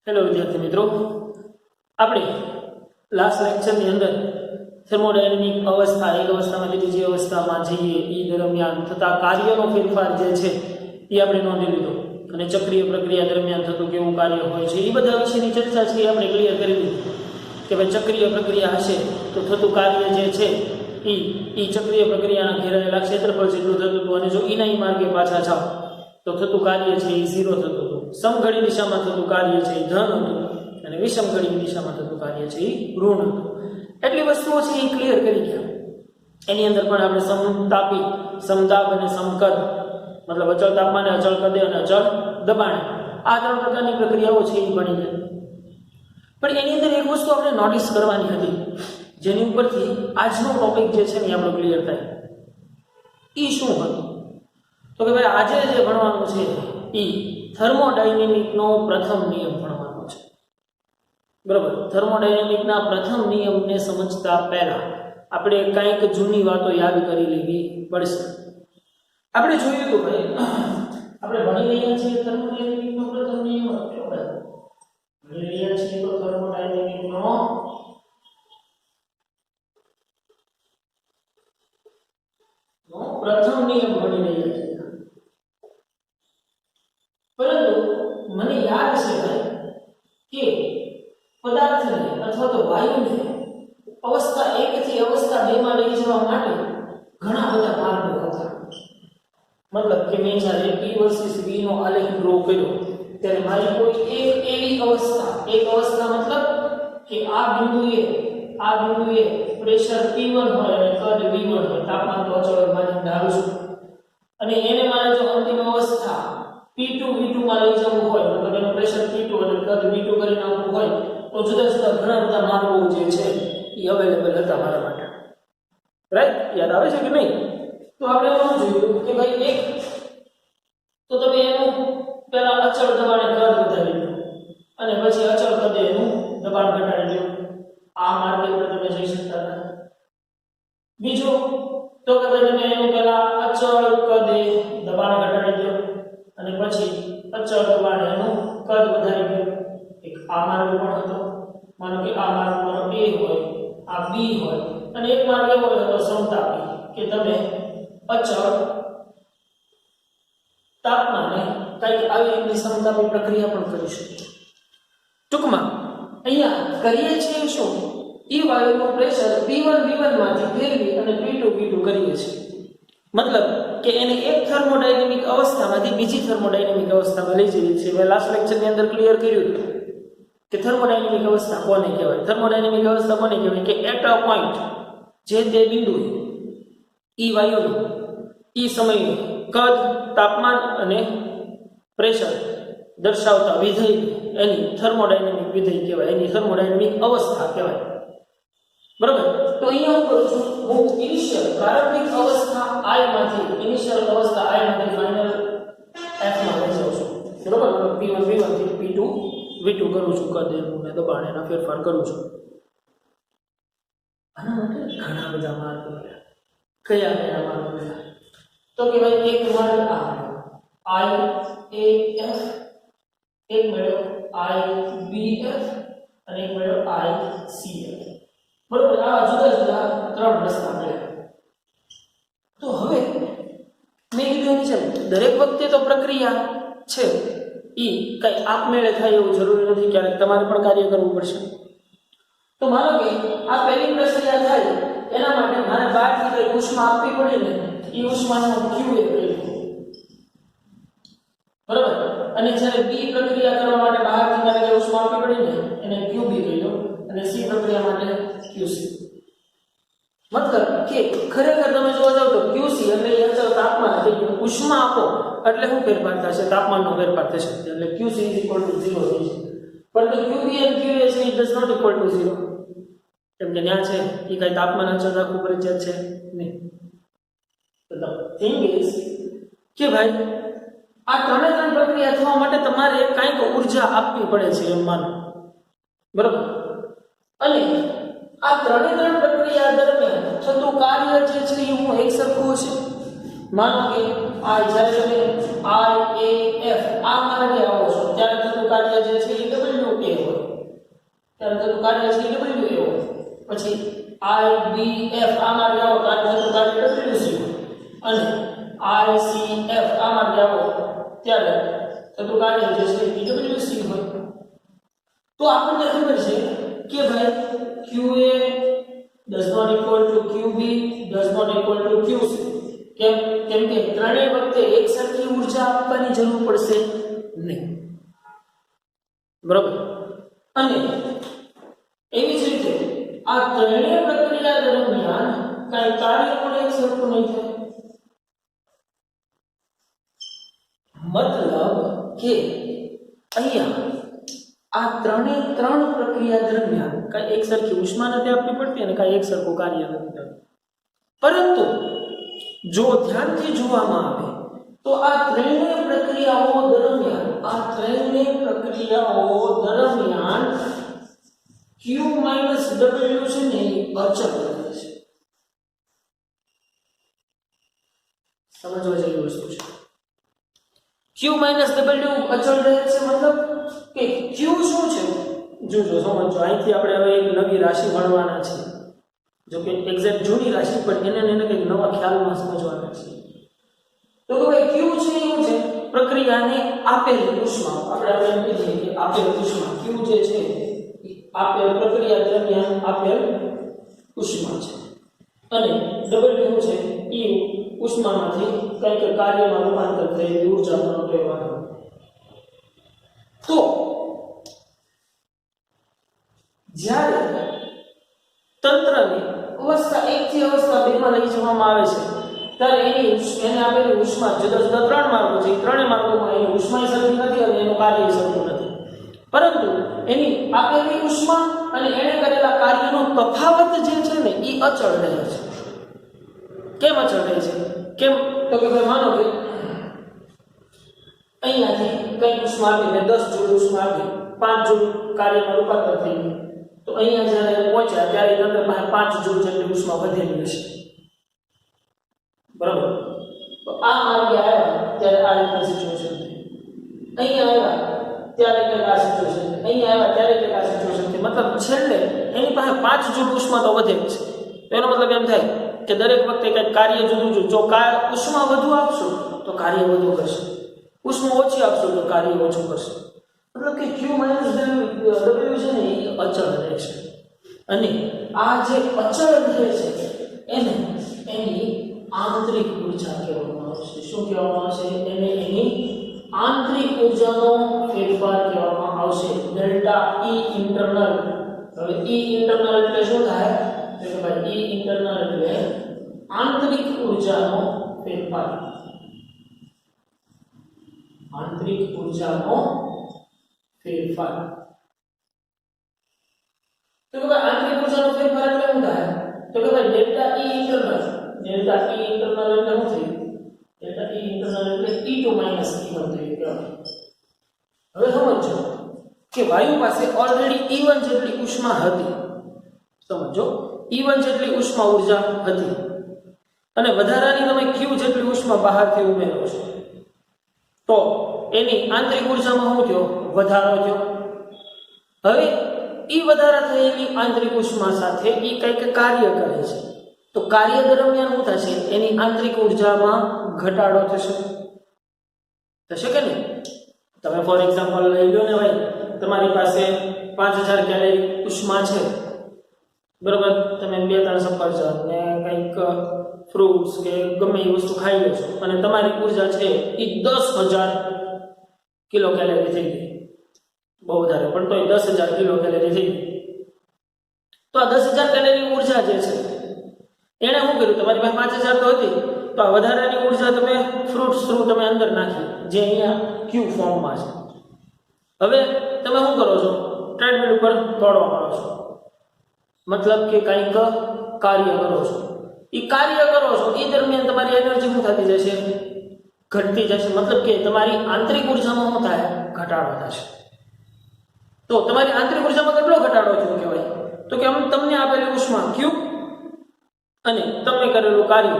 Hello વિદ્યાર્થી મિત્રો, આપણે લાસ્ટ લેક્ચરની અંદર થર્મોડાયનેમિક અવસ્થા એક અવસ્થામાંથી બીજી અવસ્થામાં જઈએ એ દરમિયાન થતા કાર્યનો ફેરફાર જે છે એ આપણે નોંધી લીધો અને ચક્રીય પ્રક્રિયા દરમિયાન થતું કેવું કાર્ય હોય છે એ બધા વિશેની ચર્ચા છે એ આપણે ક્લિયર કરી લીધી કે ભાઈ ચક્રીય પ્રક્રિયા હશે તો થતું કાર્ય જે છે એ ચક્રીય પ્રક્રિયાના ઘેરાયેલા ક્ષેત્રફળ જેટલું થતું હતું અને જો ઈના માર્ગે પાછા જાઓ તો થતું કાર્ય છે એ 0 થતું હતું. સમઘડી દિશામાં થતું કાર્ય છે એ ધન હતું અને વિષમઘડી દિશામાં થતું કાર્ય છે એ ઋણ હતું. એટલી વસ્તુઓ છે એ ક્લિયર કરી ગયા. એની અંદર પણ આપણે સમતાપી, સમદાબ અને સમકદ મતલબ અચળ તાપમાને, અચળ કદે અને અચળ દબાણે આ 3 પ્રકારની પ્રક્રિયાઓ છે એ ભણી ગયા. પણ એની અંદર એક વસ્તુ આપણે નોટિસ કરવાની હતી જેની ઉપરથી આજનો ટોપિક જે છે ને આપણો ક્લિયર થાય. એ શું હતું? તો કે ભાઈ આજે જે ભણવાનું છે એ થર્મોડાયનેમિકનો પ્રથમ નિયમ ભણવાનો છે. બરાબર? થર્મોડાયનેમિકના પ્રથમ નિયમને સમજતા પહેલા આપણે કંઈક જૂની વાતો યાદ કરી લેવી પડશે. આપણે જોયું તો ભાઈ આપણે ભણી રહ્યા છીએ થર્મોડાયનેમિકનો પ્રથમ નિયમ ભણી રહ્યા છીએ તો થર્મોડાયનેમિકનો પ્રથમ નિયમ ભણી રહ્યા છીએ. પરંતુ મને યાદ છે ભાઈ કે પદાર્થને અથવા તો વાયુને અવસ્થા 1 થી અવસ્થા 2 માં લઈ જવા માટે ઘણા બધા માર્ગો હતા. મતલબ કે મેં જ્યારે P વર્સિસ V નો આલેખ ડ્રો કર્યો ત્યારે મારી કોઈ એક એવી અવસ્થા મતલબ કે આ બિંદુએ પ્રેશર P1 હોય અને કદ V1 હોય, તાપમાન તો અચળ માની ધારું છું, અને એને મારે જો અંતિમ અવસ્થા P2 V2 માં લઈ જવું હોય મતલબ એનું પ્રેશર P2 અને કદ V2 કરી નાખવું હોય તો જુદા જુદા ઘણા બધા માર્ગો જે છે એ અવેલેબલ હતા મારા માટે. રાઈટ? યાદ આવે છે કે નહીં? તો આપણે એમ જોયું કે ભાઈ એક તો તમે એનું પહેલા અચળ દબાણે કદ વધારી દો અને પછી અચળ કદે એનું દબાણ ઘટાડી દો. આ માર્ગે પર તમે જઈ શકતા હતા. બીજો તો કે ભાઈ તમે એનું પહેલા અચળ કદે દબાણ ઘટાડી દો અને પછી અચળ દબાણે એનું કદ વધારી દો. એક આ માર્ગ પણ હતો. માનો કે આ માર્ગ મારો A હોય, આ B હોય અને એક માર્ગ એવો હતો સમતાપી કે તમે અચળ તાપમાને કંઈક આવી રીતની સમતાપી પ્રક્રિયા પણ કરી શકો. ટૂંકમાં અહીંયા કરીએ છીએ શું? એ વાયુનું પ્રેશર P1 V1 માંથી ફેરવી અને P2 V2 કરીએ છીએ. મતલબ કે એને એક થર્મોડાયનેમિક અવસ્થામાંથી બીજી થર્મોડાયનેમિક અવસ્થામાં લઈ જઈએ છીએ. મેં લાસ્ટ લેક્ચરની અંદર ક્લિયર કર્યું હતું કે થર્મોડાયનેમિક અવસ્થા કોને કહેવાય. થર્મોડાયનેમિક અવસ્થા કોને કહેવાય કે એટ અ પોઈન્ટ જે તે બિંદુએ ઈ વાયુનું ઈ સમયનું કદ, તાપમાન અને પ્રેશર દર્શાવતા વિધેય એની થર્મોડાયનેમિક વિધેય કહેવાય, એની થર્મોડાયનેમિક અવસ્થા કહેવાય. બરાબર? તો અહીંયા હું કરું છું, હું ઇનિશિયલ પ્રારંભિક અવસ્થા I માંથી ફાઇનલ F માં લઈ જાઉં છું. બરાબર? P1 V1 થી P2 V2 કરું છું, કદ એનું ને દબાણ એના ફેરફાર કરું છું. આના માટે ઘણા બધા માર્ગ મળ્યા. કયા માર્ગ મળ્યા? તો કે ભાઈ એક માર્ગ આ IAF, એક મળ્યો IBF અને એક મળ્યો ICF. બરોબર? આ જુદા જુદા 3 રસ્તા મળ્યા. તો હવે મેં કીધું છે દરેક વખતે તો પ્રક્રિયા છે ઈ કઈ આપમેળે થાય એવું જરૂરી નથી. ક્યારેક તમારે પણ કાર્ય કરવું પડશે. તો માનો કે આ પહેલી પ્રક્રિયા થાય એના માટે મારે બહારથી કઈ ઉષ્મા આપવી પડે ને, એ ઉષ્માનો QA કહ્યું. બરાબર? અને જ્યારે બી પ્રક્રિયા કરવા માટે બહારથી મારે કઈ ઉષ્મા આપવી પડે ને એને QB કહ્યું અને સી પ્રક્રિયા માટે QC. મતલબ કે ખરેખર તમે જોવા જાવ તો QC એટલે એ અચળ તાપમાન થઈ ગયું. ઉષ્મા આપો એટલે શું ફેરફાર થશે? તાપમાનનો ફેરફાર થશે. એટલે QC = 0 થઈ જશે. પરંતુ QB and QA is not equal to 0. કેમ કે ત્યાં છે એ કઈ તાપમાન અચળ રાખવું ફરજિયાત છે નહીં. તો the thing is કે ભાઈ આ 3 પ્રક્રિયા થવા માટે તમારે કંઈક ઊર્જા આપવી પડે છે એમ માનો. બરાબર? અને આ 3 પ્રક્રિયા દરમિયાન થતું કાર્ય જે છે એ હું એક સરખું હશે. માનો કે આ જ્યારે તમે I A F આ માર્ગે આવો છો ત્યારે થતું કાર્ય જે છે એ W A હોય, ત્યારે થતું કાર્ય છે એ W A હોય. પછી I B F આ માર્ગે આવો ત્યારે થતું કાર્ય W C હોય, અને I C F આ માર્ગે આવો ત્યારે થતું કાર્ય જે છે એ W C હોય. તો આપણને ખબર છે કે ભાઈ QA does not equal to QB does not equal to QC. કેમ કે ત્રણેય વખતે એક સરખી ઊર્જા આપવાની જરૂર પડશે નહીં, બરાબર. અને એવી જ રીતે આ ત્રણેય પ્રક્રિયા દરમિયાન કઈ કાર્ય પણ એક સરખું નહીં થાય. મતલબ કે અહીંયા આ ત્રણ પ્રક્રિયા દરમિયાન કઈ એક સરખી ઉષ્મા નથી આપવી પડતી અને કઈ એક સરખું કાર્ય નથી થતું. પરંતુ જો ધ્યાનથી જોવામાં આવે તો આ ત્રણેય પ્રક્રિયાઓ દરમિયાન Q - W છે ને અચળ રહે છે. સમજવા જેવી વસ્તુ છે. Q - W અચળ રહે છે મતલબ કે Q શું છે? જોજો સમજો. અહીંથી આપણે હવે એક નવી રાશિ ભણવાના છે, જો કે એક્ઝેક્ટ જૂની રાશિ પણ એને કંઈક નવા ખ્યાલમાં સમજવાના છે. તો કે ભાઈ Q છે એવું છે પ્રક્રિયાને આપેલી ઉષ્મા. આપણે એમ કહીએ કે આપેલ ઉષ્મા Q જે છે આપેલ પ્રક્રિયા દરમિયાન આપેલ ઉષ્મા છે, અને W છે એ ઉષ્મામાંથી કંઈક કાર્યમાં રૂપાંતર થયેલી ઊર્જાનો કહેવાનો. તો જ્યારે તંત્રને અવસ્થા 1 થી અવસ્થા 2 માં લઈ જવામાં આવે છે ત્યારે એને આપેલી ઉષ્મા જુદા જુદા 3 માર્ગો છે. 3 માર્ગોમાં એની ઉષ્મા સરખી નથી અને એનું કાર્ય સરખું નથી, પરંતુ એની આપેલી ઉષ્મા અને એણે કરેલા કાર્યનો તફાવત જે છે ને એ અચળ રહે છે. કેમ અચળ રહે છે? કેમ તો કે ભાઈ માનો કે અહીંયાથી કઈ ઉષ્મા આપીને 10 જૂલ ઉષ્મા આપી 5 જૂલ કાર્યમાં રૂપાંતર થઈ ગયું, તો અહીંયા જ્યારે પહોંચ્યા ત્યારે અંદર 5 જૂલ જેટલી ઉષ્મા વધેલી હશે, બરાબર. તો આ માર્ગે આવ્યા ત્યારે આ રીતની સિચ્યુએશન થઈ, અહીંયા આવ્યા ત્યારે કંઈક આ સિચ્યુએશન થઈ, અહીંયા આવ્યા ત્યારે કંઈક આ સિચ્યુએશન થઈ. મતલબ છેલ્લે એની પાસે 5 જૂલ ઉષ્મા તો વધેલી છે. તો એનો મતલબ એમ થાય કે દરેક વખતે કંઈક કાર્ય જુદું જુદું. જો ઉષ્મા વધુ આપશો તો કાર્ય વધુ કરશે, ઉષ્મા ઓછી આપશો તો કાર્ય ઓછું કરશે. મતલબ કે Q - W છે ને એ અચળ રહેશે, અને આ જે અચળ રહે છે એને એની આંતરિક ઊર્જા કહેવામાં આવશે. શું કહેવામાં આવશે? એને એની આંતરિક ઊર્જાનો ફેરફાર કહેવામાં આવશે, ડેલ્ટા E ઇન્ટરનલ. હવે E ઇન્ટરનલ એટલે શું થાય? તો કે ભાઈ E ઇન્ટરનલ એટલે આંતરિક ઊર્જાનો ફેરફાર. આંતરિક ઊર્જાનો ફેરફાર. તો કે ભાઈ આંતરિક ઊર્જાનો ફેરફાર એટલે શું થાય? તો કે ભાઈ ડેલ્ટા E ઇન્ટરનલ એટલે શું થયું? ડેલ્ટા E ઇન્ટરનલ એટલે E2 - E1 થયું. હવે સમજો કે વાયુ પાસે ઓલરેડી E1 જેટલી ઉષ્મા હતી. સમજો E1 જેટલી ઉષ્મા ઊર્જા હતી અને વધારાની તમે Q જેટલી ઉષ્મા બહારથી ઉમેરો છો, તો એની આંતરિક ઊર્જામાં શું થયો? વધારો થયો. હવે એ વધારા થયેલી આંતરિક ઉષ્મા સાથે એ કંઈક કાર્ય કરે છે, તો કાર્ય દરમિયાન શું થશે? એની આંતરિક ઊર્જામાં ઘટાડો થશે કે નહીં? તમે ફોર એક્ઝામ્પલ લઈ લો ને ભાઈ, તમારી પાસે 5000 કેલરી ઉષ્મા છે, બરોબર. તમે 2-3 સફરજન ને કંઈક ફ્રૂટ્સ કે ગમે એ વસ્તુ ખાઈ લો છો અને તમારી ઊર્જા છે એ 10000 કિલો કેલરી થઈ ગઈ. બહુ વધારે પણ તોય 10000 કિલો કેલરી થઈ ગઈ. તો આ 10000 કેલરી ઊર્જા જે છે એણે શું કર્યું? તમારી પાસે 5000 તો હતી, તો આ વધારાની ઊર્જા તમે ફ્રૂટ્સ થ્રુ તમે અંદર નાખી, જે અહીંયા Q ફોર્મમાં છે. હવે તમે શું કરો છો? ટ્રેડમિલ ઉપર દોડવા માંડો છો, મતલબ કે કંઈક કાર્ય કરો છો. એ કાર્ય કરો છો એ દરમિયાન તમારી એનર્જી શું થતી જશે? ઘટતી જશે. મતલબ કે તમારી આંતરિક ઊર્જામાં શું થાય? ઘટાડો થશે. તો તમારી આંતરિક ઊર્જામાં કેટલો ઘટાડો થયો કહેવાય? તો કે તમને આપેલી ઉષ્મા Q અને તમે કરેલું કાર્ય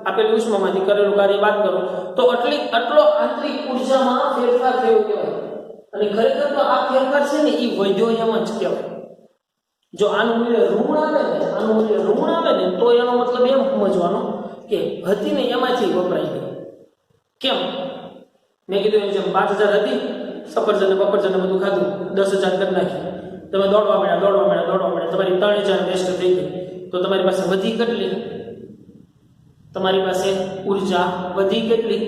આપેલી ઉષ્મામાંથી કરેલું કાર્ય બાદ કરો તો આટલો આંતરિક ઊર્જામાં ફેરફાર થયો કહેવાય. અને ખરેખર તો આ ફેરફાર છે ને એ વધ્યો એમ જ કહેવાય. જો આનું મૂલ્ય ઋણ આવે ને તો એનો મતલબ એમ સમજવાનો કે હતી ને એમાંથી વપરાઈ ગઈ. કેમ? મેં કીધું એમ જેમ 5000 હતી, સફરજન બફરજન બધું ખાધું, 10,000 કરી નાખ્યું. તમે દોડવા મળ્યા, તમારી 3000 વેસ્ટ થઈ ગઈ. તો તમારી પાસે વધી કેટલી? તમારી પાસે ઉર્જા વધી કેટલી?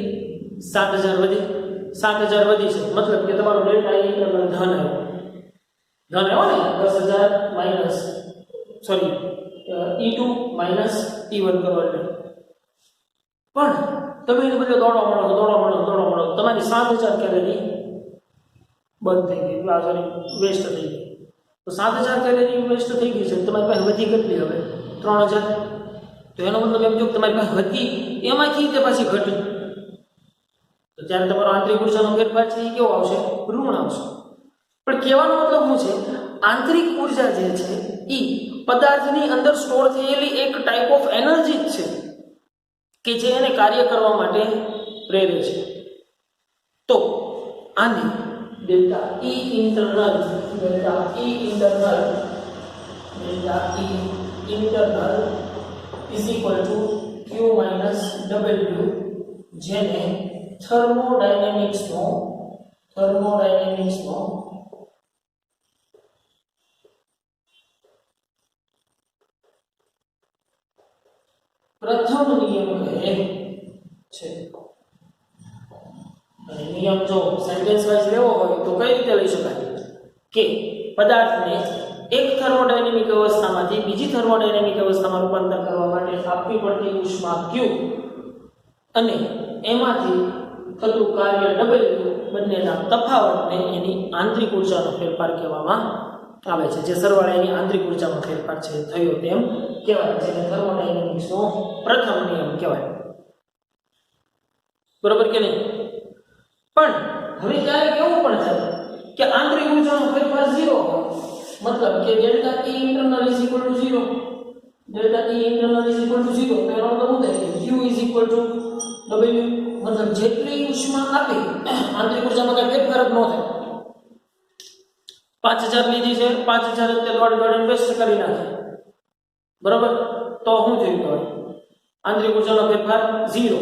7000 વધી. 7000 વધી છે મતલબ કે તમારો ડેલ્ટા E ઇન્ટરનલ ધન આવ્યો ને 10,000 minus sorry E2 minus E1 કરો એટલે. પણ તમે એને બદલે દોડવા મળો તમારી 7000 કેલેરી બંધ થઈ ગઈ, આ સોરી વેસ્ટ થઈ ગઈ. તો 7000 કેલેરી વેસ્ટ થઈ ગઈ છે, તમારી પાસે વધી કેટલી હવે? 3000. તો એનો મતલબ એમ જો તમારી પાસે હતી એમાંથી તે પાછી ઘટી, તો ત્યારે તમારો આંતરિક ઉર્જાનો ફેરફાર છે એ કેવો આવશે? ઋણ આવશે. પણ કહેવાનો મતલબ શું છે? આંતરિક ઉર્જા જે છે એ પદાર્થની અંદર સ્ટોર થયેલી એક ટાઈપ ઓફ એનર્જી જ છે કે જે એને કાર્ય કરવા માટે પ્રેરે છે. તો આને delta E internal is equal to Q minus W, જેને થર્મોડાયનેમિક્સનો પ્રથમ નિયમ કહે છે. અને નિયમ જો સેન્ટેન્સ વાઇઝ લેવો હોય તો કઈ રીતે લઈ શકાય કે પદાર્થને એક થર્મોડાયનેમિક અવસ્થામાંથી બીજી થર્મોડાયનેમિક અવસ્થામાં રૂપાંતર કરવા માટે આપવી પડતી ઉષ્મા Q અને એમાંથી થતું કાર્ય W બંનેના તફાવતને એની આંતરિક ઉર્જાનો ફેરફાર કહેવામાં આવે છે. જે સરવાળે એની આંતરિક ઉર્જામાં ફેરફાર છે થયો તેમ કહેવાય, જેને થર્મોડાયનેમિક્સનો પ્રથમ નિયમ કહેવાય. બરોબર કે નહીં? પણ હવે ત્યારે કેવું પણ થાય કે આંતરિક ઉર્જાનો ફેરફાર 0 હોય, મતલબ કે delta E internal is equal to 0. Delta E internal is equal to 0 તો એનો મતલબ શું થાય? Q is equal to W. મતલબ જેટલી ઉષ્મા આપી આંતરિક ઉર્જામાં કઈ ફેરફાર જ ન થાય. 5000 લીધી છે, 5000 તે દોડ વેસ્ટ કરી નાખે, બરોબર? તો શું થયું કહેવાય? આંતરિક ઉર્જાનો ફેરફાર 0.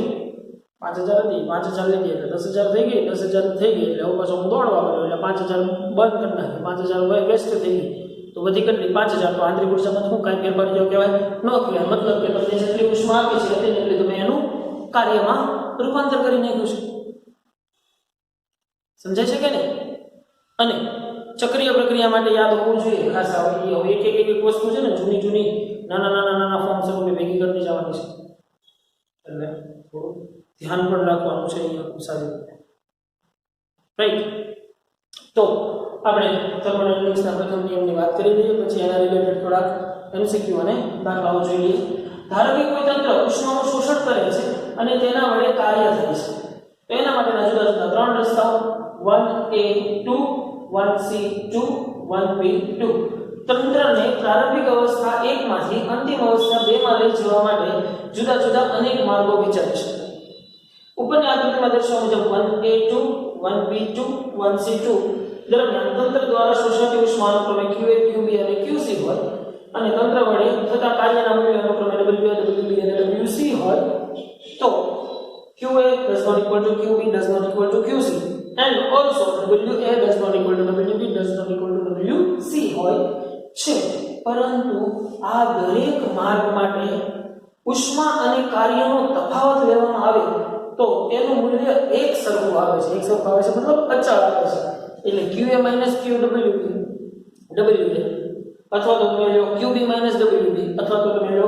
5000 હતી, 5000 લીધી એટલે 10000 થઈ ગઈ, 10000 થઈ ગઈ એટલે હવે પાછો હું દોડવા મળ્યો એટલે 5000 બંધ કરી નાખી, 5000 વેસ્ટ થઈ ગઈ તો વધી કેટલી? 5000. તો આંતરિક ઉર્જામાં શું કાંઈ ફેરફાર થયો કહેવાય? ન કહેવાય. મતલબ કે તમને જેટલી ઉષ્મા આપી છે એટલે તમે એનું કાર્યમાં રૂપાંતર કરી નાખ્યું છે. સમજાય છે કે નહીં? અને ચક્રીય પ્રક્રિયા માટે યાદ હોવું જોઈએ ખાસ. હવે એક વસ્તુ છે ને જૂની નાના ફોર્મ સ્વરૂપે ભેગી કરતી જવાની છે, એટલે થોડું ધ્યાન પણ રાખવાનું છે અહીંયા સારી રીતે. રાઈટ. તો આપણે થર્મોડાયનેમિક્સના પ્રથમ નિયમની વાત કરી લઈએ, પછી એના રિલેટેડ થોડાક MCQ અને દાખલાઓ જોઈ લઈએ. ધારો કે કોઈ તંત્ર ઉષ્માનું શોષણ કરે છે અને તેના વડે કાર્ય થાય છે, તો એના માટેના જુદા જુદા 3 રસ્તાઓ 1A2 1C2 1B2. તંત્રને પ્રારંભિક અવસ્થા 1 માંથી અંતિમ અવસ્થા 2 માં લઈ જવા માટે જુદા જુદા અનેક માર્ગો વિચારી શકાય. ઉપરની આકૃતિમાં દર્શાવ્યા મુજબ 1A2 1B2 1C2 દરમિયાન તંત્ર દ્વારા શોષાતી ઉષ્મા અનુક્રમે QA QB અને QC હોય અને તંત્ર વડે થતા કાર્યના મૂલ્યો અનુક્રમે WA WB અને WC હોય, તો QA does not equal to QB does not equal to QC and also WA does not equal to WB does not equal to WC હોય છે. પરંતુ આ દરેક માર્ગ માટે ઉષ્મા અને કાર્યનો તફાવત લેવામાં આવે તો તેનું મૂલ્ય એક સરખું આવે છે. એક સરખું આવે છે મતલબ અચળ આવે છે. એટલે QA QW અથવા તો તમે લો QB WB અથવા તો તમે લો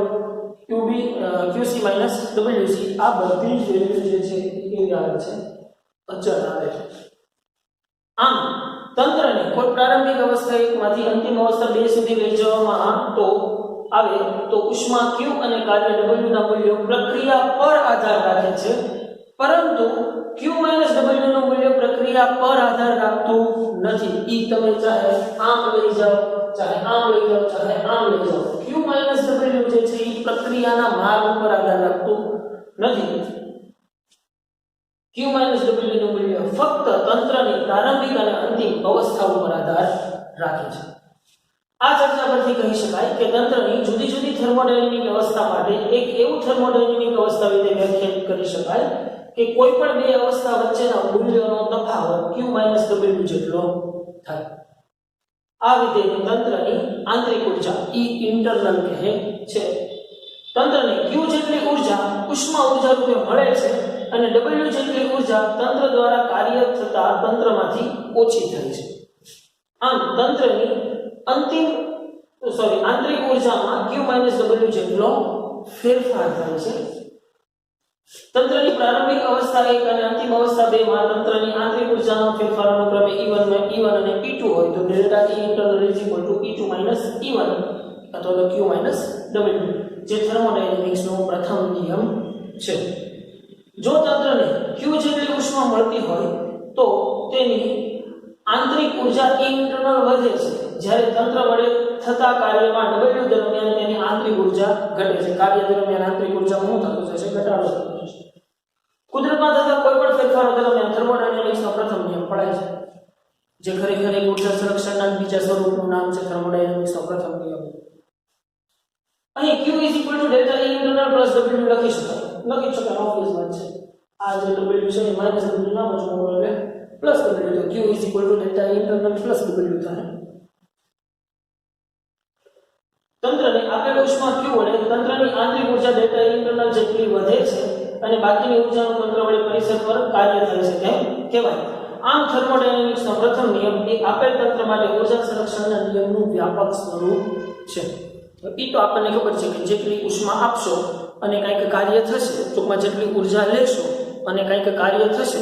QC WC. આ બધી જ વેલ્યુ જે છે એ આવે છે અચળ આવે છે. આમ તંત્રને કોઈ પ્રારંભિક અવસ્થા 1 માંથી અંતિમ અવસ્થા 2 સુધી લઈ જવામાં આવે તો ઉષ્મા Q અને કાર્ય W ના મૂલ્યો પ્રક્રિયા પર આધાર રાખે છે, પરંતુ Q W નું મૂલ્ય પ્રક્રિયા પર આધાર રાખતું નથી. ઈ તમે ચાહે આમ લઈ જાઓ, ચાહે આમ લઈ જાઓ, ચાહે આમ લઈ જાઓ, Q W જે છે એ પ્રક્રિયાના માર્ગ ઉપર આધાર રાખતું નથી. Q - W નું મૂલ્ય ફક્ત તંત્રની પ્રારંભિક અને અંતિમ અવસ્થાઓ પર આધાર રાખે છે. આ ચર્ચા પરથી કહી શકાય કે તંત્રની જુદી જુદી થર્મોડાયનેમિક અવસ્થા માટે એક એવું થર્મોડાયનેમિક અવસ્થા રીતે વ્યાખ્યાયિત કરી શકાય કે કોઈ પણ બે અવસ્થા વચ્ચેના મૂલ્યોનો તફાવત Q - W જેટલો થાય. આ વિધેય તંત્રની આંતરિક ઊર્જા E ઇન્ટરનલ કહે છે. તંત્રને Q જેટલી ઊર્જા ઉષ્મા ઊર્જા રૂપે મળે છે અને W જેટલી ઊર્જા તંત્ર દ્વારા કાર્ય થતા તંત્રમાંથી ઓછી થાય છે. આમ તંત્રની આંતરિક ઊર્જામાં Q - W જેટલો ફેરફાર થાય છે. તંત્રની પ્રારંભિક અવસ્થા 1 અને અંતિમ અવસ્થા 2 માં તંત્રની આંતરિક ઊર્જાનો ફેરફાર અનુક્રમે E1 અને E2 હોય તો delta E internal E2 - E1 અથવા તો Q - W જે થર્મોડાયનેમિક્સનો પ્રથમ નિયમ છે. જો તંત્રને Q જેટલી ઉષ્મા મળતી હોય તો તેની આંતરિક ઊર્જા E ઇન્ટરનલ વધે છે, જ્યારે તંત્ર વડે થતા કાર્યમાં W દરમિયાન તેની આંતરિક ઊર્જા ઘટે છે. કાર્ય દરમિયાન આંતરિક ઊર્જામાં શું થતું જશે? ઘટાડો થતો જશે. કુદરતમાં થતા કોઈ પણ ફેરફારો દરમિયાન થર્મોડાયનેમિક્સનો પ્રથમ નિયમ પડાય છે, જે ખરેખર એક ઊર્જા સંરક્ષણના બીજા સ્વરૂપનું નામ છે. થર્મોડાયનેમિક્સનો પ્રથમ નિયમ. અહીં Q = delta E internal plus W લખી શકાય. ઓબ્વિયસ વાત છે. આ જે W છે એ માઈનસ W ના બચવું એટલે પ્લસ W, તો Q = delta E internal plus W થાય. તંત્રને આપેલ ઉષ્મા Q વડે તંત્રની આંતરિક ઊર્જા ડેલ્ટા E ઇન્ટરનલ જેટલી વધે છે અને બાકીની ઊર્જાનું તંત્ર વડે પરિસર પર કાર્ય થાય છે તેમ કહેવાય. આમ થર્મોડાયનેમિક્સનો પ્રથમ નિયમ એ આપેલ તંત્ર માટે ઊર્જા સંરક્ષણના નિયમનું વ્યાપક સ્વરૂપ છે. એ તો આપણને ખબર છે કે જેટલી ઉષ્મા આપશો અને કંઈક કાર્ય થશે, ટૂંકમાં જેટલી ઊર્જા લેશો અને કંઈક કાર્ય થશે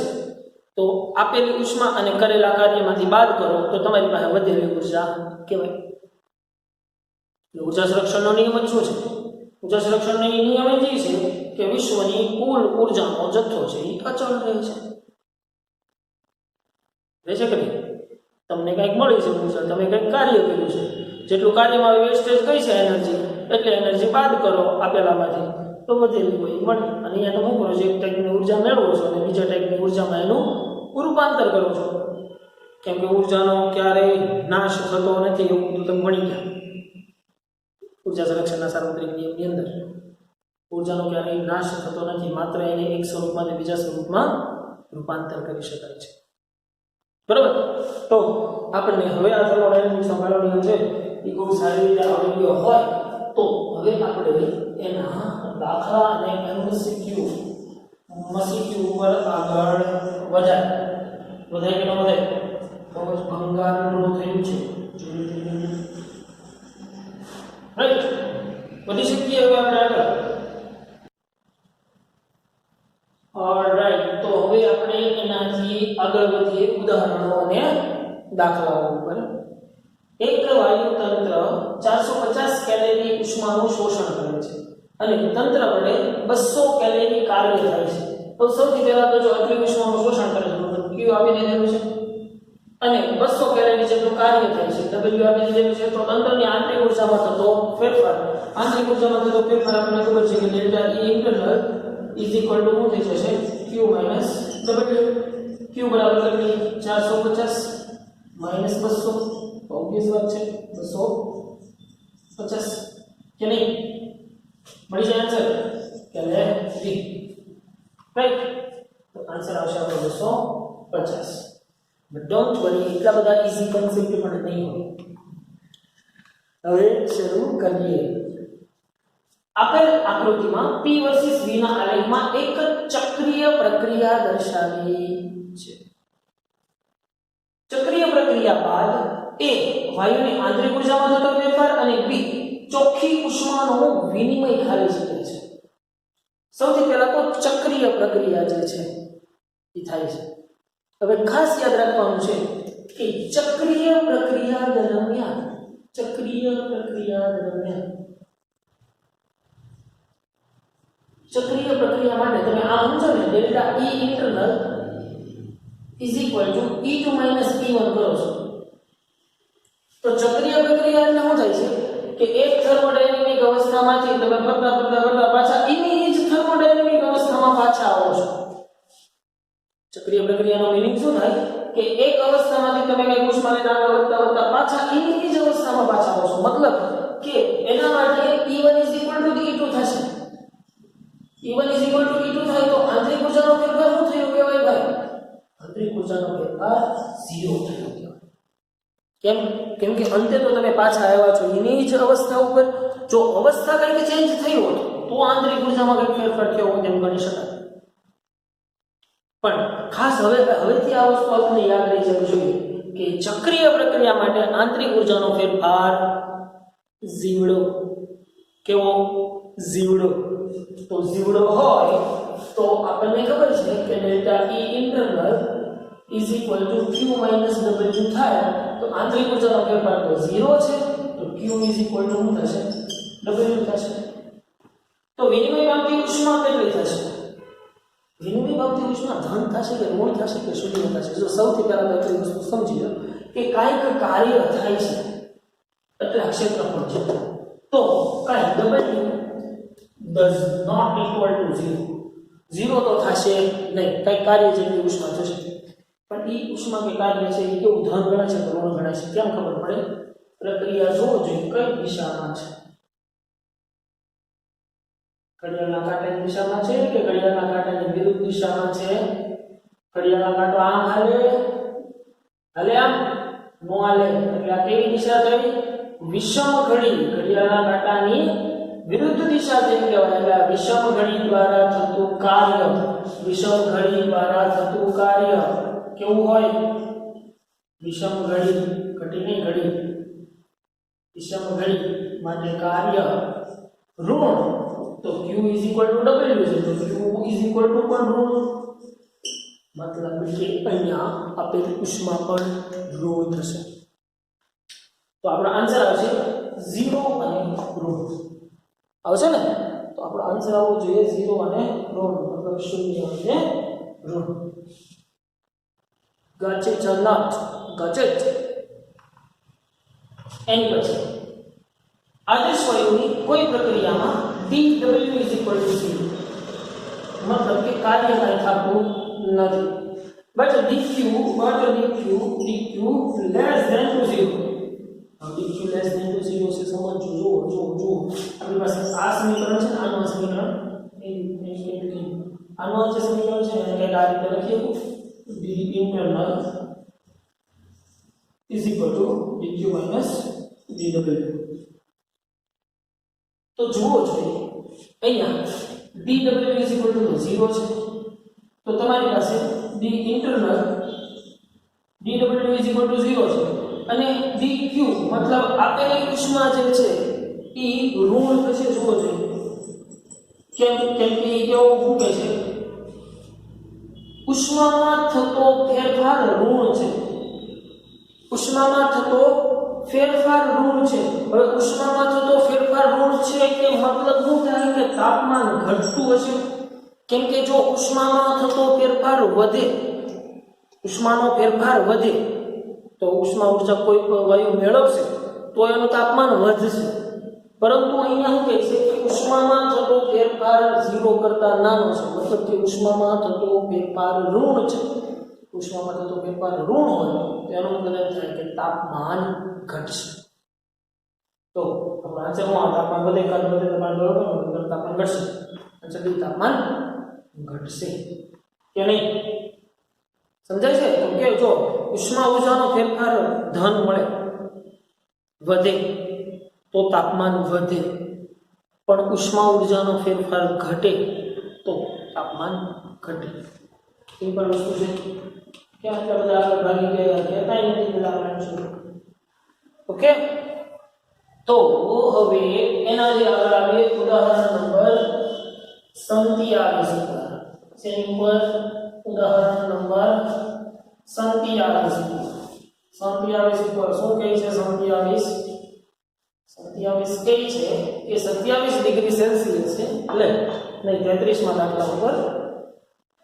તો આપેલી ઉષ્મા અને કરેલા કાર્યમાંથી બાદ કરો તો તમારી પાસે વધેલી ઊર્જા કહેવાય. ઊર્જા સંરક્ષણનો નિયમ જ શું છે? ઊર્જા સંરક્ષણનો નિયમ એ છે કે વિશ્વની કુલ ઊર્જાનો જથ્થો છે એ અચળ રહે છે. રહેશે કે નહીં? તમને કંઈક મળી છે ઊર્જા, તમે કંઈક કાર્ય કર્યું છે, જેટલું કાર્યમાં વેસ્ટેજ ગઈ છે એનર્જી, એટલે એનર્જી બાદ કરો આપેલામાંથી તો વધેલી હોય મળે. અને અહીંયા તમે શું કરો છો? એક ટાઈપની ઊર્જા મેળવો છો અને બીજા ટાઈપની ઊર્જામાં એનું રૂપાંતર કરો છો. કેમ કે ઊર્જાનો ક્યારેય નાશ થતો નથી એવું બધું તમે ભણી ગયા ઊર્જા સંરક્ષણના સાર્વત્રિક નિયમની અંદર. ઊર્જાનો ક્યારેય નાશ થતો નથી, માત્ર એને એક સ્વરૂપમાંથી બીજા સ્વરૂપમાં રૂપાંતર કરી શકાય છે. બરાબર? તો આપણને હવે આ થર્મોડાયનેમિક્સનો પહેલો નિયમ છે એ ખૂબ સારી રીતે આવડી ગયો હોય તો હવે આપણે એના દાખલા અને MCQ ઉપર આગળ વધાય કે ન વધાય? તો ભંગારનું થયું છે, રાઈટ? વધી શકીએ હવે આપણે આગળ. ઓલરાઈટ, તો હવે આપણે એનાથી આગળ વધીએ ઉદાહરણો અને દાખલાઓ ઉપર. એક વાયુ તંત્ર 450 કેલરી ઉષ્માનું શોષણ કરે છે અને તંત્ર વડે 200 કેલરી કાર્ય થાય છે. તો સૌથી પહેલા તો જો આટલી ઉષ્માનું શોષણ કરે છે તો Q આપી દીધેલું છે અને 200 કેલરી જેટલું કાર્ય થાય છે, W આપી દીધેલું છે. તો તંત્રની આંતરિક ઊર્જામાં થતો ફેરફાર, આપણને ખબર છે કે ડેલ્ટા E ઇન્ટરનલ શું થઈ જશે? Q - W. Q બરાબર કેટલી? 450 - 200. ઓબ્વિયસ વાત છે, 250 કે નહીં? મળી જાય આન્સર કેલેરી, રાઈટ? તો આન્સર આવશે આપણો 250. બટ ડોન્ટ વરી, એટલા બધા ઈઝી કન્સેપ્ટ પણ નહીં હોય. હવે શરૂ કરીએ. આપેલ આકૃતિમાં P વર્સિસ V ના આલેખમાં એક ચક્રીય પ્રક્રિયા દર્શાવી છે. ચક્રીય પ્રક્રિયા બાદ A વાયુની આંતરિક ઊર્જામાં થતો ફેરફાર અને B ચોખ્ખી ઉષ્માનો વિનિમય ખાલી શકે છે. સૌથી પહેલા તો ચક્રીય પ્રક્રિયા જે છે એ થાય છે. હવે ખાસ યાદ રાખવાનું છે કે ચક્રીય પ્રક્રિયા દરમિયાન ચક્રીય પ્રક્રિયા માટે તમે આ સમજો ને, delta E internal E2 - E1 કરો છો તો ચક્રીય પ્રક્રિયા એટલે શું થાય છે કે એક થર્મોડાયનેમિક અવસ્થામાંથી તમે ફરતા પાછા એની જ થર્મોડાયનેમિક અવસ્થામાં પાછા આવો છો. ચક્રીય પ્રક્રિયાનો મીનિંગ શું થાય કે એક અવસ્થામાંથી તમે કઈ ઉષ્માને આગળ વધતા વધતા પાછા એની જ અવસ્થામાં પાછા આવો છો. મતલબ કે એના માટે E1 E2 થશે. E1 E2 થાય તો આંતરિક ઊર્જાનો ફેરફાર શું થયો કહેવાય ભાઈ? આંતરિક ઊર્જાનો ફેરફાર 0 થયો કહેવાય. કેમ કે અંતે તો તમે પાછા આવ્યા છો એની જ અવસ્થા ઉપર. જો અવસ્થા કંઈક ચેન્જ થઈ હોત તો આંતરિક ઊર્જામાં કંઈક ફેરફાર થયો હોય તેમ ગણી શકાય. પણ ખાસ હવેથી આ વસ્તુ આપણને યાદ રહી જવી જોઈએ કે ચક્રીય પ્રક્રિયા માટે આંતરિક ઊર્જાનો ફેરફાર જીવડો. કેવો? જીવડો. તો જીવડો હોય તો આપણને ખબર છે કે delta E internal is equal to Q minus W થાય. તો આંતરિક ઊર્જાનો ફેરફાર તો 0 છે, તો Q ઇઝ ઇક્વલ ટુ શું થશે? W થશે. તો વિનિમય પામતી ઉષ્મા કેટલી થશે? વિનિમય પામતી ઉષ્મા ધન થશે કે ઋણ થશે કે શૂન્ય થશે? જો સૌથી પહેલા તો એટલી વસ્તુ સમજી લો કે કાંઈક કાર્ય થાય છે એટલે ક્ષેત્રફળ છે, તો કાંઈ W does not equal to 0 તો થશે નહીં. કંઈક કાર્ય જેટલી ઉષ્મા થશે, પણ એ ઉષ્મા કે કાર્ય છે એ કેવું ધન ગણાય છે કે ઋણ ગણાય છે કેમ ખબર પડે? પ્રક્રિયા જોવો જોઈએ કઈ દિશામાં છે. ઘડિયાળના કાંટાની દિશામાં છે કે ઘડિયાળના કાંટાની વિરુદ્ધ દિશામાં છે? ઘડિયાળનો કાંટો આમ હાલે આમ નો હાલે, એટલે આ કેવી દિશા થઈ? વિષમ ઘડી. ઘડિયાળના કાંટાની વિરુદ્ધ દિશા જેમ કહેવાય. એટલે આ વિષમ ઘડી દ્વારા થતું કાર્ય, વિષમ ઘડી દ્વારા થતું કાર્ય કેવું હોય? વિષમ ઘડી, ઘટીની ઘડી, વિષમ ઘડી માટે કાર્ય ઋણ. તો Q is equal to W છે, તો Q is equal to પણ ઋણ. મતલબ કે અહીંયા આપેલી ઉષ્મા પણ ઋણ થશે. તો આપણો આન્સર આવશે 0 અને ઋણ આવશે ને. તો આપણો આન્સર આવવો જોઈએ 0 અને ઋણ, મતલબ 0 અને ઋણ. Got it or not? Got it? એની પછી આદર્શ વાયુની કોઈ પ્રક્રિયામાં dW is equal to 0, મતલબ કે કાર્ય કાંઈ થતું નથી. but dq less than to 0. dq less than to 0 से समझो. જો આપણી પાસે આ સમીકરણ છે, આનું સમીકરણ આનું જે સમીકરણ છે એને કઈ આ રીતે લખીએ d internal is equal to dq minus dw. તો જુઓ જોઈએ અહીંયા dw is equal to 0 છે, તો તમારી પાસે d internal dw is equal to 0 છે અને dq મતલબ આપેલી ઉષ્મા જે છે એ ઋણ થશે. જુઓ જોઈએ કેમ કે કેવો મૂકે છે? ઉષ્મામાં થતો ફેરફાર ઋણ છે. ઉષ્મામાં થતો ફેરફાર ઋણ છે. હવે ઉષ્મામાં થતો ફેરફાર ઋણ છે કે મતલબ શું થાય કે તાપમાન ઘટતું હશે. કેમ કે જો ઉષ્મામાં થતો ફેરફાર વધે, ઉષ્માનો ફેરફાર વધે તો ઉષ્મા ઊર્જા કોઈ વાયુ મેળવશે તો એનું તાપમાન વધશે. પરંતુ અહીંયા શું કહે છે કે ઉષ્મામાં થતો ફેરફાર 0 કરતા નાનો છે, મતલબ કે ઉષ્મામાં થતો ફેરફાર ઋણ છે. ઉષ્મામાં થતો ફેરફાર ઋણ હોય તો એનો મતલબ થાય કે તાપમાન ઘટશે. તો આપણો આન્સર શું આવે? તાપમાન વધે તાપમાન ઘટશે. આન્સર તાપમાન ઘટશે કે નહીં? સમજાય છે? તો કે જો ઉષ્મા ઊર્જાનો ફેરફાર ધન મળે વધે તો તાપમાન વધે, પણ ઉષ્મા ઊર્જાનો ફેરફાર ઘટે તો તાપમાન ઘટે. એ પણ વસ્તુ છે કે આટલા બધા આગળ ભાગી ગયા કહેતા નથી બધા માણસો. ઓકે, તો હવે એના જે આગળ આવીએ ઉદાહરણ નંબર 27 પર. શેની ઉપર? ઉદાહરણ નંબર 27 પર શું કહે છે? 27 કહે છે કે 27 ડિગ્રી સેલ્સિયસ છે, એટલે નહીં 33માં દાખલા ઉપર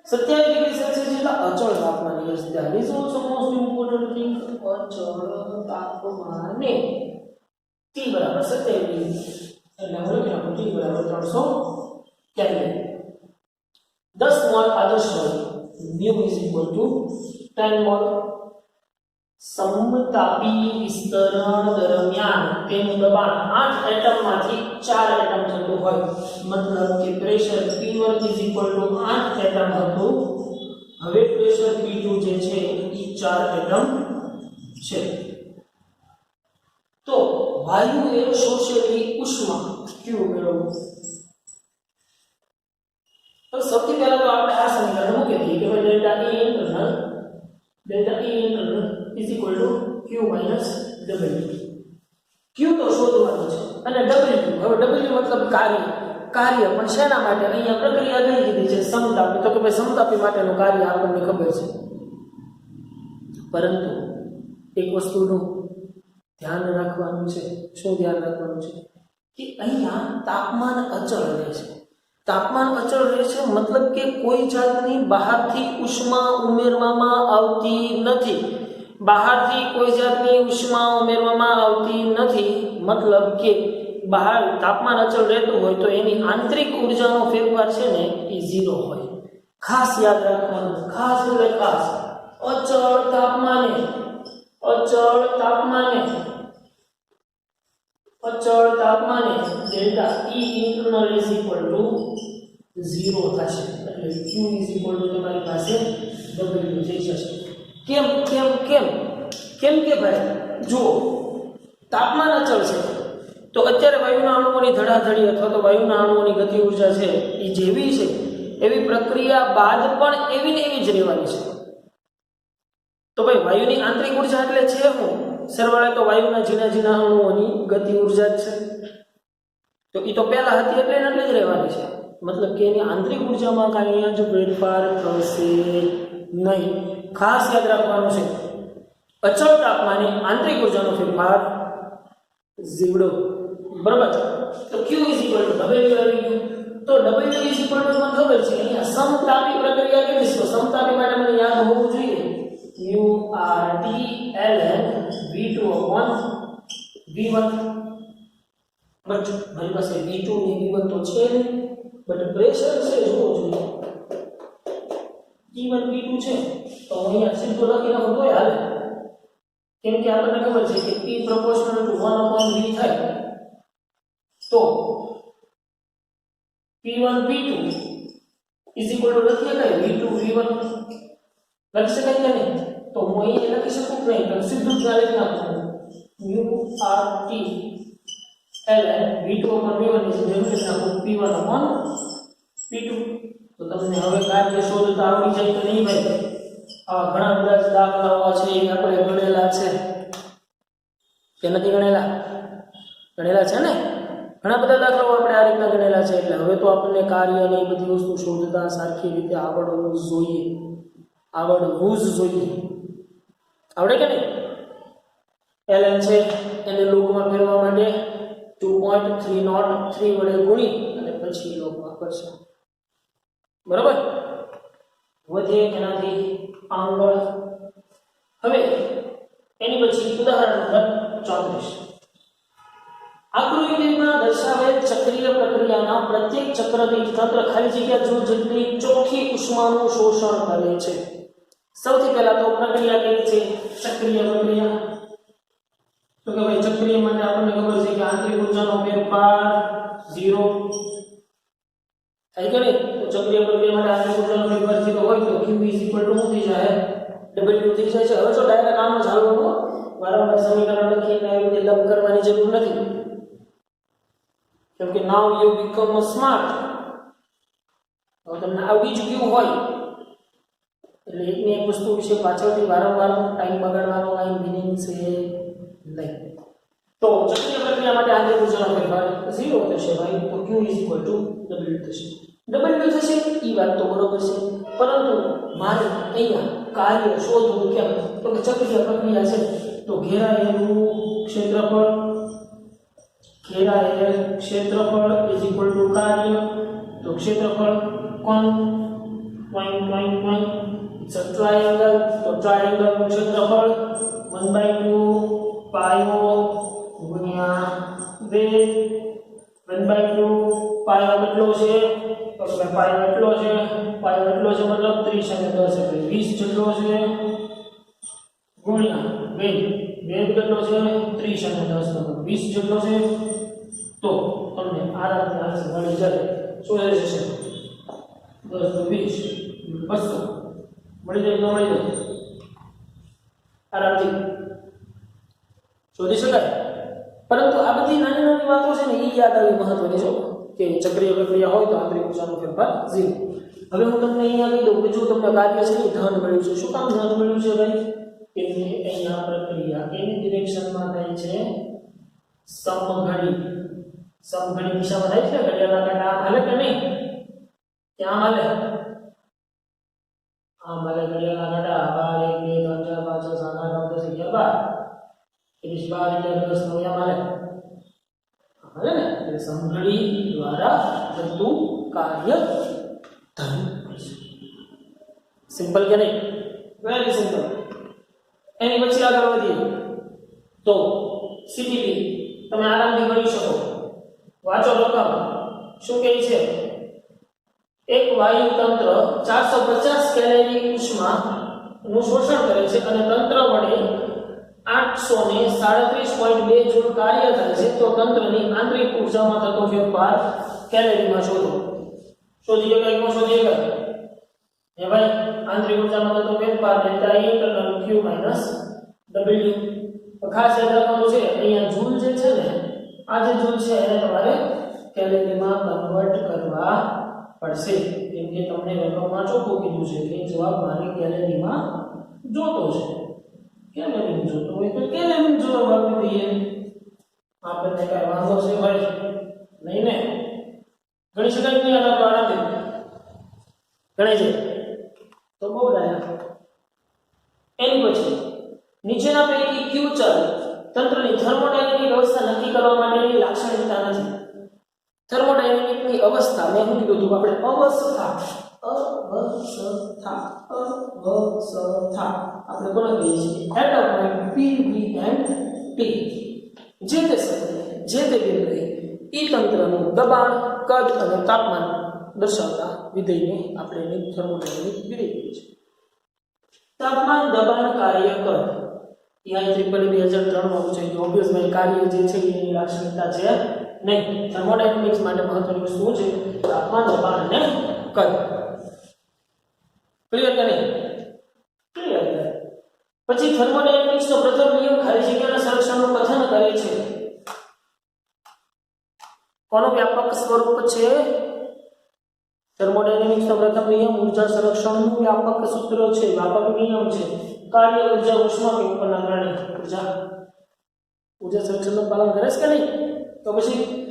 27 ડિગ્રી સેલ્સિયસ જેટલા અચળ તાપમાને is that is also most important thing. અચળ તાપમાને T બરાબર 27 ડિગ્રી એટલે હું લખી નાખું T બરાબર 300 કેલ્વિન. 10 મોલ આદર્શ વાયુ mu is equal to 10 mall સમતાપી વિસ્તરણ દરમિયાન તેનું દબાણ 8 એટમ માંથી 4 એટમ થતું હોય મતલબ કે pressure P1 is equal to 8 atom હતું હવે પ્રેશર P2 જે છે એ 4 એટમ છે તો વાયુ એ શોષેલી ઉષ્મા Q મેળવવું તો સૌથી પહેલા તો આપણે આ સમીકરણ મૂકી દઈએ કે delta E internal is equal to Q minus W. Q તો શોધવાનું છે અને W હવે W મતલબ કાર્ય પણ શેના માટે અહીંયા પ્રક્રિયા કઈ કીધી છે સમતાપી તો કે ભાઈ સમતાપી માટેનું કાર્ય આપણને ખબર છે પરંતુ એક વસ્તુનું ધ્યાન રાખવાનું છે શું ધ્યાન રાખવાનું છે કે અહીંયા તાપમાન અચળ રહે છે તાપમાન અચળ રહે છે મતલબ કે કોઈ જાતની બહારથી ઉષ્મા ઉમેરવામાં આવતી નથી બહારથી કોઈ જાતની ઉષ્મા ઉમેરવામાં આવતી નથી મતલબ કે બહાર તાપમાન અચળ રહેતું હોય તો એની આંતરિક ઊર્જાનો ફેરફાર છે ને એ 0 હોય ખાસ યાદ રાખવાનું ખાસ એટલે ખાસ અચળ તાપમાને delta E internal is equal to 0 થશે એટલે Q is equal to તમારી પાસે W થઈ જશે કેમ કે ભાઈ જો તાપમાન અચળ છે તો અત્યારે વાયુના અણુઓની ધડાધડી અથવા તો વાયુના અણુઓની ગતિ ઊર્જા છે એ જેવી છે એવી પ્રક્રિયા બાદ પણ એવી ને એવી જ રહેવાની છે તો ભાઈ વાયુની આંતરિક ઊર્જા એટલે છે શું સરવાળે તો વાયુના ઝીણા અણુઓની ગતિ ઊર્જા જ છે તો એ તો પહેલા હતી એટલે જ રહેવાની છે મતલબ કે એની આંતરિક ઊર્જામાં કાંઈ જ ફેરફાર થશે નહીં ખાસ યાદ રાખવાનું છે અચળ તાપમાને આંતરિક ઊર્જાનો ફેરફાર 0 બરાબર તો Q is equal to W આવી ગયું તો W is equal to મને ખબર છે અહીંયા સમતાપી પ્રક્રિયા કેવી છે સમતાપી માટે મને યાદ હોવું જોઈએ URT ln V2 upon V1 but મારી પાસે V2 ને V1 તો છે બટ પ્રેશર છે જોવો જોઈએ P1 P2 છે તો અહીંયા સીધું લખી નાખો તોય હાલે કેમ કે આપણને ખબર છે કે P proportional to 1 upon V થાય તો P1 P2 is equal to લખીએ કઈ V2 V1 લખી શકાય કે નહીં તો હું અહીંયા લખી શકું કે નહીં તો સીધું જ લખી નાખું URT ln V2 upon V1 is equal to P1 upon P2 તો તમને હવે કાર્ય શોધતા આવડી જાય તો નહીં ભાઈ આ ઘણા બધા દાખલાઓ છે એ આપણે ગણેલા છે કે નથી ગણેલા છે ને ઘણા બધા દાખલાઓ આપણે આ રીતના ગણેલા છે એટલે હવે તો આપણને કાર્ય અને એ બધી વસ્તુ શોધતા સરખી રીતે આવડવું જ જોઈએ આવડે કે નહીં ln છે એને લોગમાં ફેરવા માટે 2.303 વડે ગુણી અને પછી લોગમાં કરશે બરાબર વધે એનાથી આગળ હવે એની પછી ઉદાહરણ નંબર 34 આકૃતિમાં દર્શાવેલ ચક્રીય પ્રક્રિયાના પ્રત્યેક ચક્ર દીઠ તંત્ર ખાલી જગ્યા જૂલ જેટલી ચોખ્ખી ઉષ્માનું શોષણ કરે છે સૌથી પહેલા તો પ્રક્રિયા કેવી છે ચક્રીય પ્રક્રિયા તો કે ભાઈ ચક્રીય માટે આપણને ખબર છે કે આંતરિક ઊર્જાનો ફેરફાર 0 થાય કે નહીં તો ચક્રીય પ્રક્રિયા માટે આંતરિક ઊર્જાનો ફેરફાર 0 હોય તો Q is equal to શું થઈ જાય W થઈ જાય છે હવે જો ડાયરેક્ટ આમ જ હાલવાનું વારંવાર સમીકરણ લખીને આવી રીતે લંબ કરવાની જરૂર નથી કેમ કે નાઉ યુ બીકમ સ્માર્ટ તો તમને આવડી જ ગયું હોય એટલે એકની એક વસ્તુ વિશે પાછળથી વારંવાર ટાઈમ બગાડવાનો કાંઈ મિનિંગ છે નહીં તો ચક્રીય પ્રક્રિયા માટે આંતરિક ઊર્જાનો ફેરફાર 0 થશે ભાઈ તો Q is equal to W થશે W થશે એ વાત તો બરોબર છે પરંતુ મારે અહીંયા કાર્ય શોધવું કેમ તો કે ચક્રીય પ્રક્રિયા છે તો ઘેરાયેલું ક્ષેત્રફળ is equal to કાર્ય તો ક્ષેત્રફળ કોણ it's a triangle તો ટ્રાયેંગલ નું ક્ષેત્રફળ 1/2 પાયો ગુણ્યા વેગ 1/2 પાયો કેટલો છે તો કે પાયો એટલો છે મતલબ 30 અને 10 એટલે 20 જેટલો છે ગુણ્યા વેદ કેટલો છે 30 અને 10 મતલબ 20 જેટલો છે તો તમને આરામથી આન્સર મળી જાય શું રહેશે 10 * 20 200 મળી જાય ન મળી જાય આરામથી શોધી શકાય પરંતુ આ બધી નાની નાની વાતો છે ને એ યાદ આવી મહત્વની છે કે ચક્રીય પ્રક્રિયા હોય તો આંતરિક ઊર્જાનો ફેરફાર 0 હવે હું તમને અહીંયા કહી દઉં કે જો તમને કાર્ય છે એ ધન મળ્યું છે શું કામ ધન મળ્યું છે ભાઈ કે અહીંયા પ્રક્રિયા કેની ડિરેક્શનમાં થાય છે સમઘડી દિશામાં થાય છે ઘડિયાળના કાંટા આમ હાલે કે નહીં ક્યાં હાલે આમ હાલે ઘડિયાળના કાંટા 12 1 2 3 4 5 6 7 8 9 10 11 12 30 12 10 9 આમ હાલે ને એટલે સમઘડી દ્વારા થતું કાર્ય ધન સિમ્પલ કે નહીં વેરી સિમ્પલ એની પછી આગળ વધીએ તો સીટીપી તમે આરામથી ગણી શકો વાંચો રકમ શું કહે છે એક વાયુ તંત્ર 450 કેલરી ઉષ્મા નું શોષણ કરે છે અને તંત્ર વડે 837.2 જૂલ કાર્ય થાય છે તો તંત્રની આંતરિક ઊર્જામાં થતો ફેરફાર કેલરીમાં શોધો શોધીએ કઈમાં શોધીએ હે ભાઈ આંતરિક ઊર્જામાં થતો ફેરફાર ડેલ્ટા ઇન્ટરનલ q - w ખાસ યાદ રાખવાનું છે અહીંયા જૂલ જે છે ને આ જે જૂલ છે એને તમારે કેલરીમાં કન્વર્ટ કરવા પડશે કેમ કે તમને રકમમાં ચોખ્ખું કીધું છે કે જવાબ મારે કેલરીમાં જોતો છે કેલરી જોતો હોય તો કેલરી જવાબ આપી દઈએ આપણને કઈ વાંધો છે ભાઈ નહીં ને ગણી શકાય નહીં આ તો આરામથી ગણાય છે તો બહુ ડાયા એની પછી નીચેના પૈકી ક્યુ ચલ તંત્રની થર્મોડાયનેમિક અવસ્થા નક્કી કરવા માટેની લાક્ષણિકતા નથી થર્મોડાયનેમિકની અવસ્થા મેં શું કીધું હતું આપણે અવસ્થા આપણે કોને કહીએ છીએ atom point P V and T જે તે સમયે જે તે બિંદુએ ઈ તંત્રનું દબાણ કદ અને તાપમાન દર્શાવતા વિધેયને આપણે થર્મોડાયનેમિક વિધેય કહીએ છીએ તાપમાન દબાણ કાર્ય કદ અહીંયા ત્રિપલ 2003 માં છે કે ઓબ્વિયસલી કાર્ય જે છે એની લાક્ષણિકતા છે નહીં થર્મોડાયનેમિક્સ માટે મહત્વની વસ્તુ છે તાપમાન દબાણ અને કદ ક્લિયર કે નહીં ક્લિયર પછી થર્મોડાયનેમિક્સ નો પ્રથમ નિયમ ખાલી જગ્યાના સંરક્ષણનું કથન કરે છે કોનો વ્યાપક સ્વરૂપ છે થર્મોડાયનેમિક્સ નો પ્રથમ નિયમ ઊર્જા સંરક્ષણનું વ્યાપક સૂત્ર છે વ્યાપક નિયમ છે કાર્ય ઊર્જા ઉષ્મા કે ઉપરના કારણે ઊર્જા સંરક્ષણનું પાલન કરે છે કે નહીં તો પછી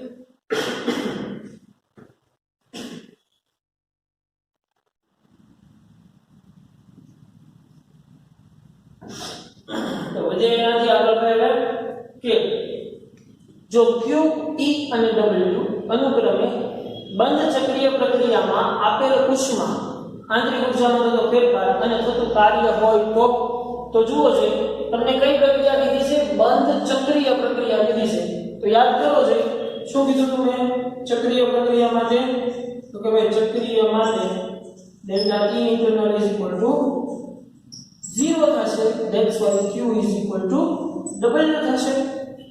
તો વધે એનાથી આગળ કહે કે જો Q E અને W અનુક્રમે બંધ ચક્રીય પ્રક્રિયામાં આપેલ ઉષ્મા આંતરિક ઊર્જામાં થતો ફેરફાર અને થતું કાર્ય હોય તો જુઓ છે તમને કઈ પ્રક્રિયા કીધી છે બંધ ચક્રીય પ્રક્રિયા કીધી છે તો યાદ કરો છે શું કીધું તમે ચક્રીય પ્રક્રિયા માટે તો કે ભાઈ ચક્રીય માટે delta T internal is equal to 0 થશે that's why Q is equal to W થશે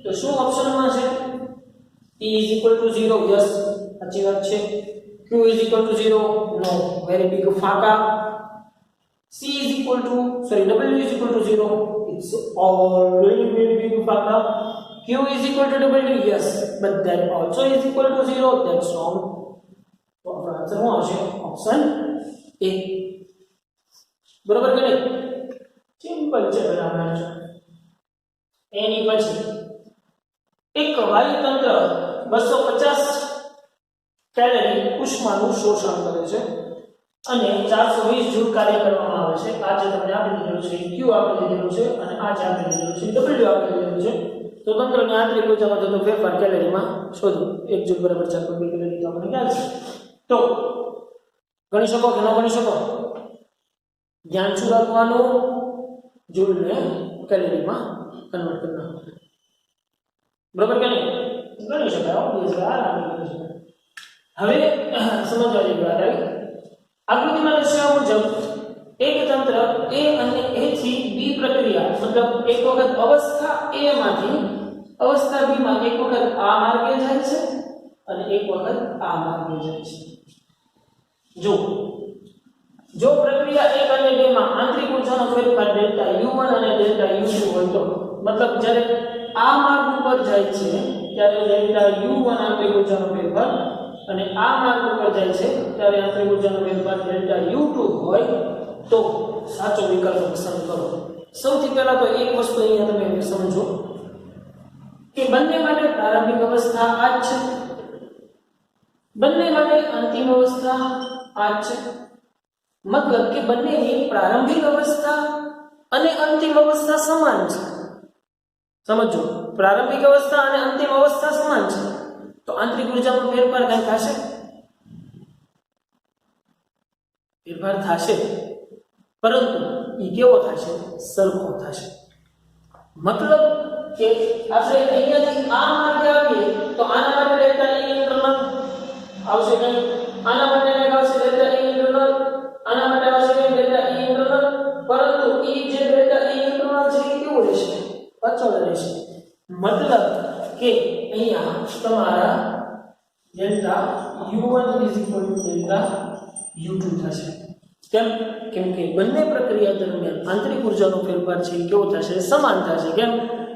તો શું ઓપ્શનમાં છે T is equal to 0 yes સાચી વાત છે Q is equal to 0 no very big ફાકા C is equal to sorry W is equal to 0 it's already very big ફાકા Q is equal to W yes but that also is equal to 0 that's wrong તો આપણો answer શું આવશે option A બરોબર કે નહીં simple છે બરાબર છે એની પછી એક વાયુતંત્ર 250 કેલરી ઉષ્માનું શોષણ કરે છે અને 420 જૂલ કાર્ય કરવામાં આવે છે આ જે તમને આપી દીધેલું છે Q આપી દીધેલું છે અને આ જે આપી દીધેલું છે W આપી દીધેલું છે તો તંત્રની આંતરિક ઊર્જામાં થતો ફેરફાર કેલરીમાં શોધો 1 જૂલ બરાબર 4 કેલરી તો આપણને ખ્યાલ છે તો ગણી શકો કે ન ગણી શકો ધ્યાન શું રાખવાનું જૂલને કેલરીમાં કન્વર્ટ કરવાનું બરાબર કે નહીં ગણી શકાય, ઓબ્વિયસ આરામથી ગણી શકાય. હવે સમજવા જેવી વાત આવી. આકૃતિમાં દર્શાવ્યા મુજબ એક તંત્ર A અને A થી B પ્રક્રિયા મતલબ એક વખત અવસ્થા A માંથી અવસ્થા B માં એક વખત આ માર્ગે જાય છે અને એક વખત આ માર્ગે જાય છે. જો પ્રક્રિયા 1 અને 2 માં આંતરિક ઊર્જાનો ફેરફાર ડેલ્ટા U1 અને ડેલ્ટા U2 હોય તો મતલબ જ્યારે આ માર્ગ ઉપર જાય છે ત્યારે ડેલ્ટા U1 આંતરિક ઊર્જાનો ફેરફાર અને આ માર્ગ ઉપર જાય છે ત્યારે આંતરિક ઊર્જાનો ફેરફાર ડેલ્ટા U2 હોય તો સાચો વિકલ્પ પસંદ કરો. સૌથી પહેલા તો એક વસ્તુ અહીંયા તમે સમજો કે બંને માટે પ્રારંભિક અવસ્થા આ જ છે, બંને માટે અંતિમ અવસ્થા આ જ છે. મતલબ કે બંનેની પ્રારંભિક અવસ્થા અને અંતિમ અવસ્થા સમાન છે. સમજો, પ્રારંભિક અવસ્થા અને અંતિમ અવસ્થા સમાન છે તો આંતરિક ઊર્જામાં ફેરફાર કઈ થશે? ફેરફાર થશે, પરંતુ એ કેવો થશે? સરખો થશે. મતલબ કે આપણે અહીંયાથી આ માર્ગે આવીએ તો આના માટે ડેલ્ટા E ઇન્ટરનલ આવશે કઈ, આના માટે કઈ આવશે ડેલ્ટા E ઇન્ટરનલ, આના માટે આવશે કઈ ડેલ્ટા E ઇન્ટરનલ, પરંતુ E જે ડેલ્ટા E ઇન્ટરનલ છે એ કેવું રહેશે? અચળ રહેશે. મતલબ કે અહીંયા તમારા ડેલ્ટા U1 ડેલ્ટા U2 થશે. કેમ કે બંને પ્રક્રિયા દરમિયાન આંતરિક ઊર્જાનો ફેરફાર છે કેવો થશે? સમાન થશે. કેમ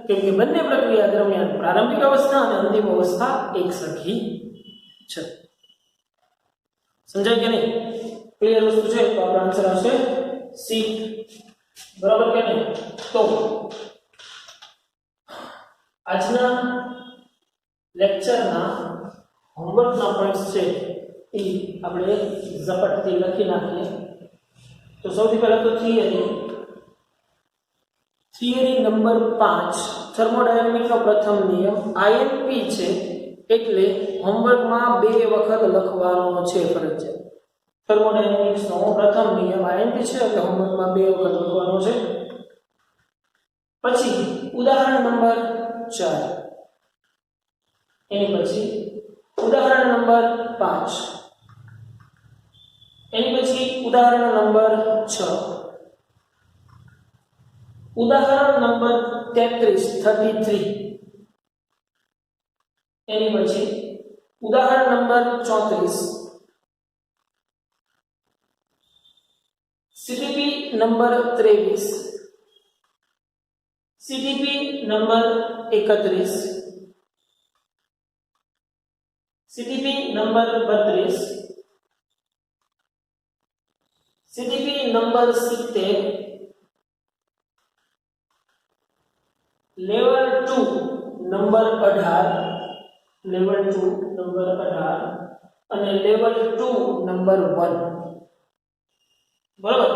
કે બંને પ્રક્રિયા દરમિયાન પ્રારંભિક અવસ્થા અને અંતિમ અવસ્થા એક સરખી છે. સમજાય કે નહીં? ક્લિયર વસ્તુ છે તો આપણો આન્સર આવશે સી. બરાબર કે નહીં? તો આજના લેક્ચરના હોમવર્કના પોઈન્ટ્સ છે એ આપણે ઝપટથી લખી નાખીએ. તો સૌથી પહેલા તો થિયરી નંબર 5 થર્મોડાયનેમિક્સનો પ્રથમ નિયમ INP છે એટલે હોમવર્કમાં 2 વખત લખવાનો છે ફરજિયાત. થર્મોડાયનેમિક્સનો પ્રથમ નિયમ INP છે એટલે હોમવર્કમાં 2 વખત લખવાનો છે. પછી ઉદાહરણ નંબર 4, એની પછી ઉદાહરણ નંબર 5, એની પછી ઉદાહરણ નંબર 6, ઉદાહરણ નંબર 33, એની પછી ઉદાહરણ number 34, CTP number 23, CTP number 31, CTP number 32, CTP number 70, level 2 number 18, level 2 number 18 અને લેવલ 2 નંબર 1. બરાબર?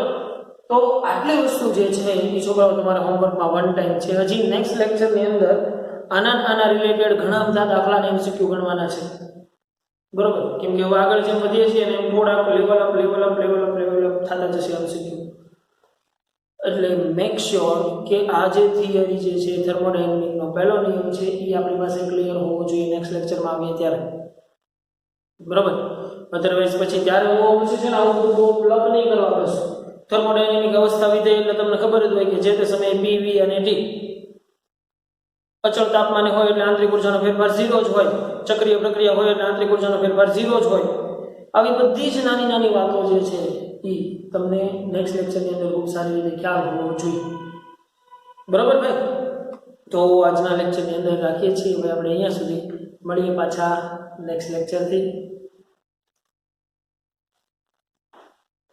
તો આટલી વસ્તુ જે છે એ છોકરાઓ તમારા હોમવર્કમાં વન ટાઈમ છે. હજી નેક્સ્ટ લેક્ચરની અંદર આના રિલેટેડ ઘણા બધા દાખલાને MCQ ગણવાના છે. બરોબર? કેમ કે હવે આગળ જેમ વધીએ છીએ ને એમ થોડાક લેવલ અપ થતા જશે MCQ. એટલે મેક શ્યોર કે આ જે થિયરી જે છે થર્મોડાયનેમિકનો પહેલો નિયમ છે એ આપણી પાસે ક્લિયર હોવો જોઈએ નેક્સ્ટ લેક્ચરમાં આવીએ ત્યારે. બરાબર? અધરવાઇઝ પછી ત્યારે હું પછી છે ને આવું બધું પ્લગ નહીં કરવા બસ. થર્મોડાયનેમિક અવસ્થા વિધેય એટલે તમને ખબર જ હોય કે જે તે સમયે PV અને T અચળ તાપમાને હોય એટલે આંતરિક ઊર્જાનો ફેરફાર 0 જ હોય, ચક્રીય પ્રક્રિયા હોય એટલે આંતરિક ઊર્જાનો ફેરફાર 0 જ હોય. આવી બધી જ નાની વાતો જે છે એ તમને નેક્સ્ટ લેક્ચરની અંદર ખૂબ સારી રીતે ખ્યાલ હોવો જોઈએ. બરાબર ભાઈ? તો આજના લેક્ચરની અંદર રાખીએ છીએ. હવે આપણે અહીંયા સુધી મળીએ પાછા નેક્સ્ટ લેક્ચરથી.